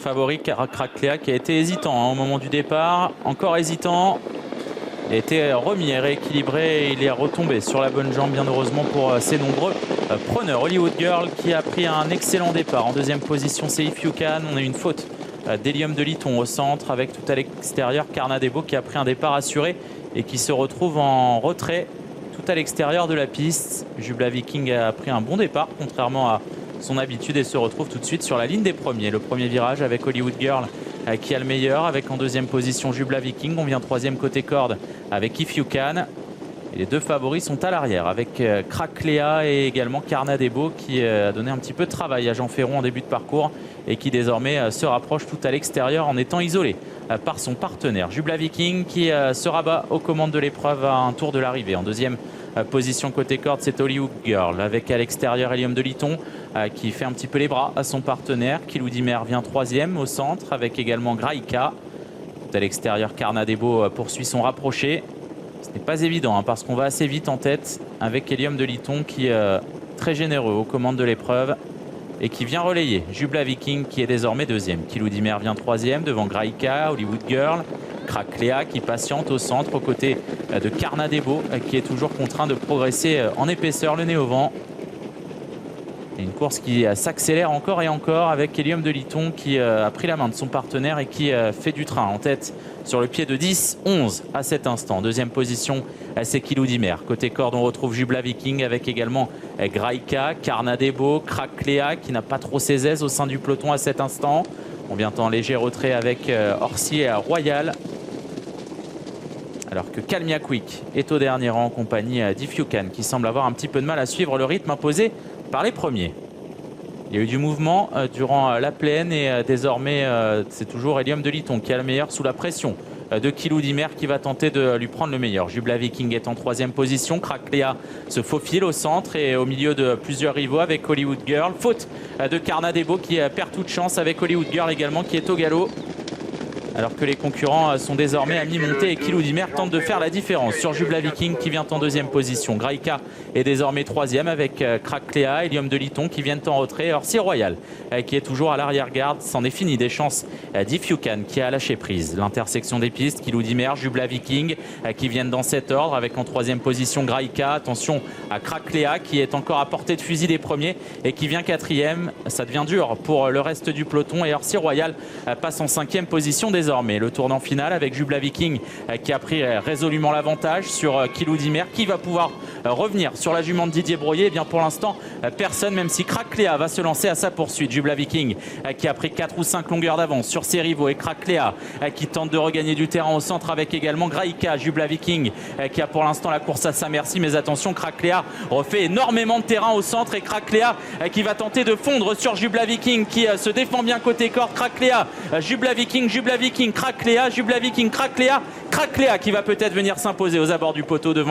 Favori Krakléa qui a été hésitant au moment du départ, encore hésitant. Il a été remis et rééquilibré et il est retombé sur la bonne jambe bien heureusement pour ses nombreux preneurs. Hollywood Girl qui a pris un excellent départ. En deuxième position c'est If You Can. On a eu une faute d'Hélium de Liton au centre avec tout à l'extérieur Carnadebo qui a pris un départ assuré et qui se retrouve en retrait tout à l'extérieur de la piste. Jubla Viking a pris un bon départ contrairement à son habitude et se retrouve tout de suite sur la ligne des premiers. Le premier virage avec Hollywood Girl qui a le meilleur, avec en deuxième position Jubla Viking. On vient troisième côté corde avec If You Can. Et les deux favoris sont à l'arrière avec Krakléa et également Carnadebo qui a donné un petit peu de travail à Jean Ferron en début de parcours et qui désormais se rapproche tout à l'extérieur en étant isolé par son partenaire. Jubla Viking qui se rabat aux commandes de l'épreuve à un tour de l'arrivée. En deuxième position côté corde, c'est Hollywood Girl avec à l'extérieur Hélium de Liton qui fait un petit peu les bras à son partenaire. Kilou Dimer vient troisième au centre avec également Graïka. Tout à l'extérieur, Carnadebo poursuit son rapproché. Ce n'est pas évident parce qu'on va assez vite en tête avec Hélium de Liton qui est très généreux aux commandes de l'épreuve et qui vient relayer Jubla Viking qui est désormais deuxième. Kilou Dimer vient troisième devant Graïka, Hollywood Girl, Krakléa qui patiente au centre aux côtés de Carnadebo qui est toujours contraint de progresser en épaisseur, le nez au vent. Et une course qui s'accélère encore et encore avec Hélium de Liton qui a pris la main de son partenaire et qui fait du train en tête sur le pied de 10-11 à cet instant. Deuxième position, c'est Kilou Dimer. Côté corde, on retrouve Jubla Viking avec également Graïka, Carnadebo, Krakléa qui n'a pas trop ses aises au sein du peloton à cet instant. On vient en léger retrait avec Orsi et Royal. Alors que Kalmia Quick est au dernier rang en compagnie d'If You Can qui semble avoir un petit peu de mal à suivre le rythme imposé par les premiers. Il y a eu du mouvement durant la plaine et désormais c'est toujours Hélium de Liton qui a le meilleur sous la pression de Kilou Dimer qui va tenter de lui prendre le meilleur. Jubla Viking est en troisième position. Krakléa se faufile au centre et au milieu de plusieurs rivaux avec Hollywood Girl. Faute de Carnadebo qui perd toute chance avec Hollywood Girl également qui est au galop. Alors que les concurrents sont désormais à mi-montée et Kilou Dimer tente de faire la différence sur Jubla Viking qui vient en deuxième position. Graïka est désormais troisième avec Krakléa, Hélium de Liton qui viennent en retrait. Orsi Royal qui est toujours à l'arrière-garde. C'en est fini des chances d'If You Can qui a lâché prise. L'intersection des pistes, Kilou Dimer, Jubla Viking qui viennent dans cet ordre avec en troisième position Graïka. Attention à Krakléa qui est encore à portée de fusil des premiers et qui vient quatrième. Ça devient dur pour le reste du peloton et Orsi Royal passe en cinquième position désormais. Le tournant final avec Jubla Viking qui a pris résolument l'avantage sur Kilou Dimer qui va pouvoir revenir sur la jument de Didier Broyer. Et bien pour l'instant personne, même si Krakléa va se lancer à sa poursuite. Jubla Viking qui a pris 4 ou 5 longueurs d'avance sur ses rivaux et Krakléa qui tente de regagner du terrain au centre avec également Graïka. Jubla Viking qui a pour l'instant la course à sa merci, mais attention, Krakléa refait énormément de terrain au centre et Krakléa qui va tenter de fondre sur Jubla Viking qui se défend bien côté corde. Krakléa, Jubla Viking, Krakléa, Jubla Viking, Krakléa qui va peut-être venir s'imposer aux abords du poteau devant